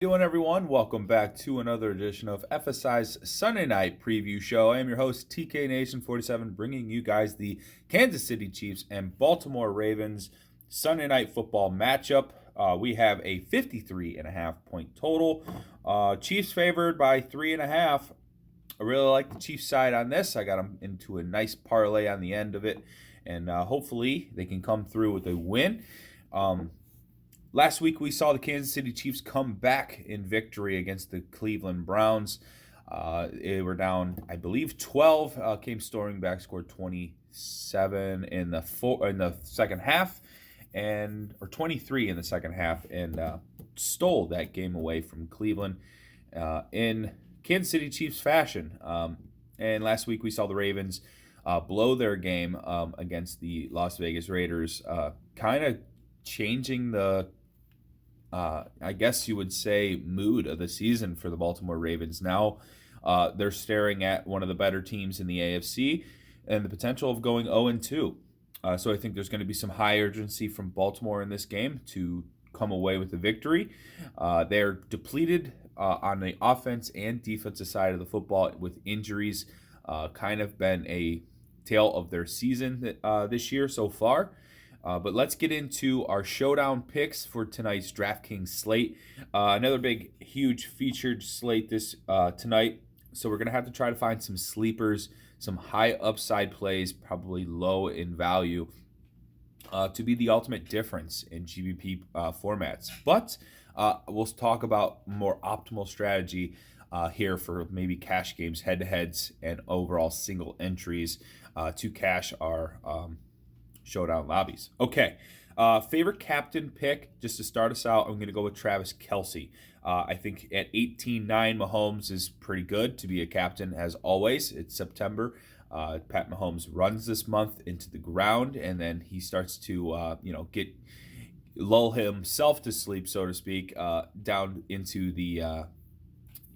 Doing everyone, welcome back to another edition of FSI's Sunday Night Preview Show. I am your host TK Nation 47, bringing you guys the Kansas City Chiefs and Baltimore Ravens Sunday Night Football matchup. We have a 53.5 point total. Chiefs favored by 3.5. I really like the Chiefs side on this. I got them into a nice parlay on the end of it, and hopefully they can come through with a win. Last week, we saw the Kansas City Chiefs come back in victory against the Cleveland Browns. They were down, I believe, 12. Came storming back, scored 27 in the second half, or 23 in the second half, and stole that game away from Cleveland in Kansas City Chiefs fashion. And last week, we saw the Ravens blow their game against the Las Vegas Raiders, kind of changing the I guess you would say, mood of the season for the Baltimore Ravens. Now they're staring at one of the better teams in the AFC and the potential of going 0-2. So I think there's going to be some high urgency from Baltimore in this game to come away with a victory. They're depleted on the offense and defensive side of the football with injuries. Kind of been a tale of their season this year so far. But let's get into our showdown picks for tonight's DraftKings slate. Another big, huge featured slate this tonight. So we're going to have to try to find some sleepers, some high upside plays, probably low in value, to be the ultimate difference in GBP formats. But we'll talk about more optimal strategy here for maybe cash games, head-to-heads, and overall single entries to cash our showdown lobbies. Okay, favorite captain pick, just to start us out, I'm going to go with Travis Kelce. I think at 18-9, Mahomes is pretty good to be a captain as always. It's September. Pat Mahomes runs this month into the ground, and then he starts to lull himself to sleep, so to speak, down into the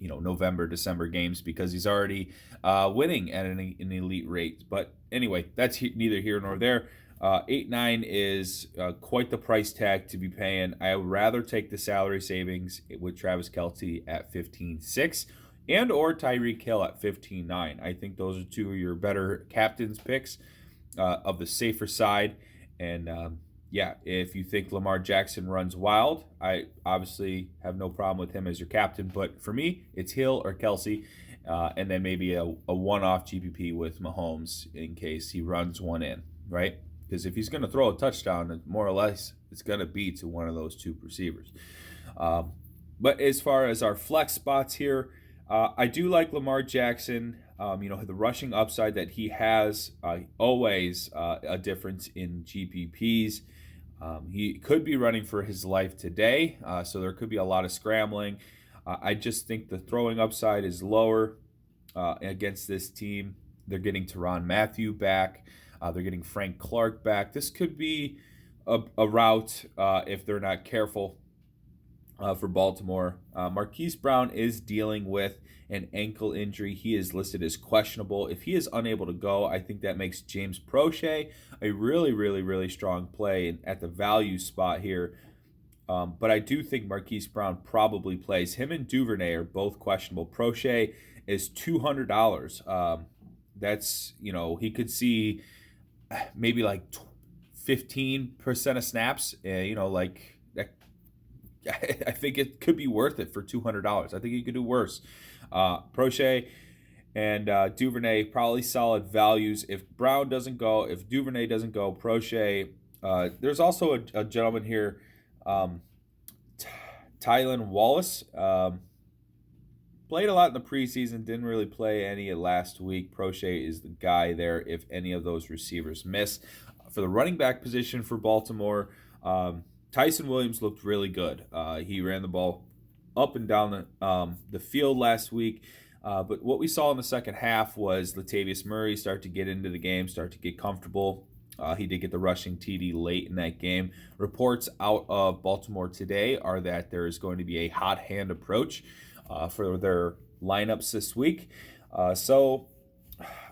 November, December games because he's already winning at an elite rate. But anyway, that's neither here nor there. 8-9 is quite the price tag to be paying. I would rather take the salary savings with Travis Kelce at 15-6 and or Tyreek Hill at 15-9. I think those are two of your better captain's picks of the safer side. And if you think Lamar Jackson runs wild, I obviously have no problem with him as your captain. But for me, it's Hill or Kelce, and then maybe a one-off GPP with Mahomes in case he runs one in, right? Because if he's going to throw a touchdown, more or less, it's going to be to one of those two receivers. But as far as our flex spots here, I do like Lamar Jackson. The rushing upside that he has, always a difference in GPPs. He could be running for his life today, so there could be a lot of scrambling. I just think the throwing upside is lower against this team. They're getting Tyrann Mathieu back. They're getting Frank Clark back. This could be a route if they're not careful for Baltimore. Marquise Brown is dealing with an ankle injury. He is listed as questionable. If he is unable to go, I think that makes James Prochet a really, really, really strong play at the value spot here. But I do think Marquise Brown probably plays. Him and Duvernay are both questionable. Prochet is $200. That's, he could see maybe like 15% of snaps, I think it could be worth it for $200. I think you could do worse. Prochet and Duvernay, probably solid values. If Brown doesn't go, if Duvernay doesn't go, Prochet. There's also a gentleman here, Tylan Wallace. Played a lot in the preseason, didn't really play any last week. Prochet is the guy there if any of those receivers miss. For the running back position for Baltimore, Tyson Williams looked really good. He ran the ball up and down the field last week. But what we saw in the second half was Latavius Murray start to get into the game, start to get comfortable. He did get the rushing TD late in that game. Reports out of Baltimore today are that there is going to be a hot hand approach for their lineups this week. So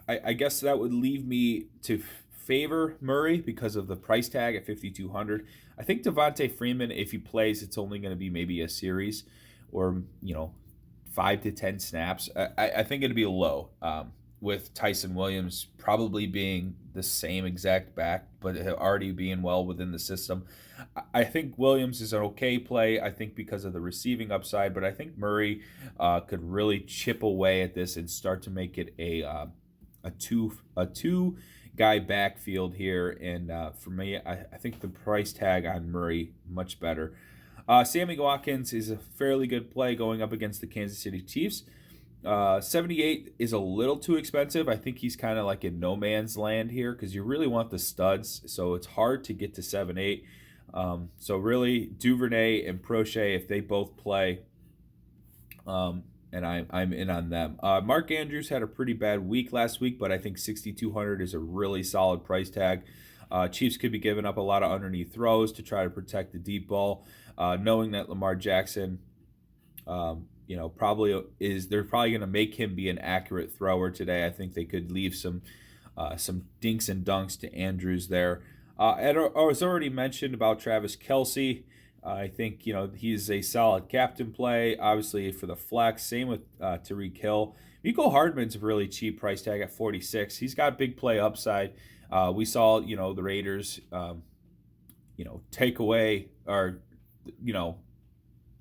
I guess that would leave me to favor Murray because of the price tag at $5,200. I think Devontae Freeman, if he plays, it's only going to be maybe a series or 5 to 10 snaps. I think it'd be low, with Tyson Williams probably being the same exact back, but already being well within the system. I think Williams is an okay play, I think, because of the receiving upside, but I think Murray could really chip away at this and start to make it a two guy backfield here. And for me, I think the price tag on Murray much better. Sammy Watkins is a fairly good play going up against the Kansas City Chiefs. 78 is a little too expensive. I think he's kind of like in no man's land here because you really want the studs, so it's hard to get to 7-8. So really, Duvernay and Prochet, if they both play, and I'm in on them. Mark Andrews had a pretty bad week last week, but I think 6,200 is a really solid price tag. Chiefs could be giving up a lot of underneath throws to try to protect the deep ball, knowing that Lamar Jackson, they're probably going to make him be an accurate thrower today. I think they could leave some dinks and dunks to Andrews there. I was already mentioned about Travis Kelce. I think he's a solid captain play, obviously for the flex. Same with Tyreek Hill. Mecole Hardman's a really cheap price tag at 46. He's got big play upside. We saw the Raiders take away or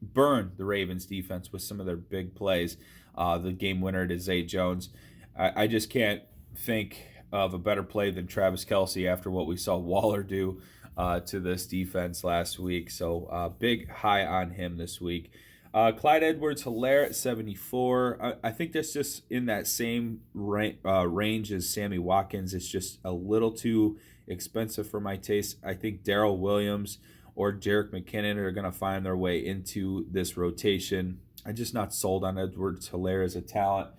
burn the Ravens defense with some of their big plays. The game winner to Zay Jones. I just can't think of a better play than Travis Kelce after what we saw Waller do to this defense last week. So big high on him this week. Clyde Edwards-Helaire at 74. I think that's just in that same range as Sammy Watkins. It's just a little too expensive for my taste. I think Darrell Williams or Jerick McKinnon are going to find their way into this rotation. I'm just not sold on Edwards-Helaire as a talent.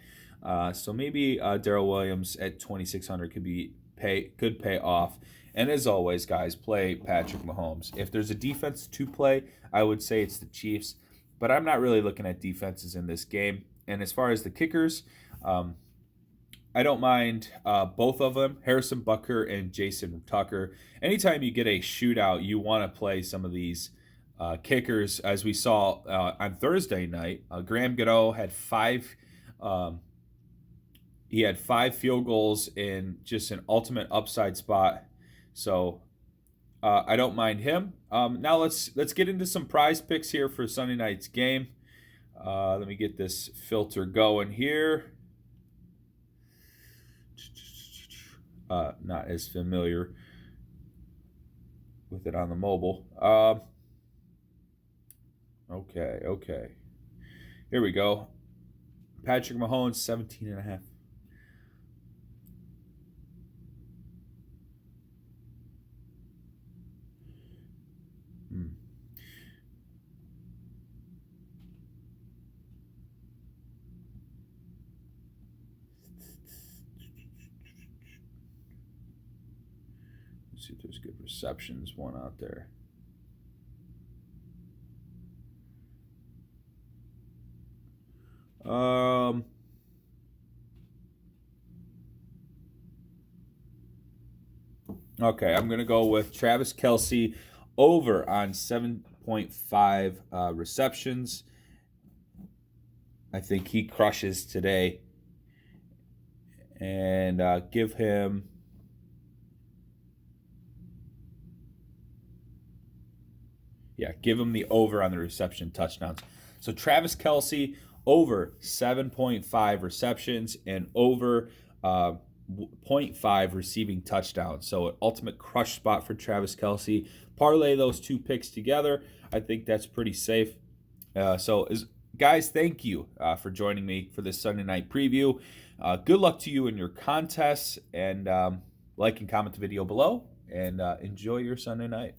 So maybe Darrell Williams at 2,600 could pay off. And as always, guys, play Patrick Mahomes. If there's a defense to play, I would say it's the Chiefs. But I'm not really looking at defenses in this game. And as far as the kickers, I don't mind both of them, Harrison Butker and Jason Tucker. Anytime you get a shootout, you want to play some of these kickers. As we saw on Thursday night, Graham Gano had five field goals in just an ultimate upside spot. So I don't mind him. Now let's get into some prize picks here for Sunday night's game. Let me get this filter going here. Not as familiar with it on the mobile. Okay. Here we go. Patrick Mahomes, 17.5. Let's see if there's good receptions one out there. Okay, I'm going to go with Travis Kelce over on 7.5 receptions. I think he crushes today. And give him the over on the reception touchdowns. So Travis Kelce over 7.5 receptions and over 0.5 receiving touchdowns. So an ultimate crush spot for Travis Kelce. Parlay those two picks together. I think that's pretty safe. Guys, thank you for joining me for this Sunday night preview. Good luck to you in your contests, and like and comment the video below, and enjoy your Sunday night.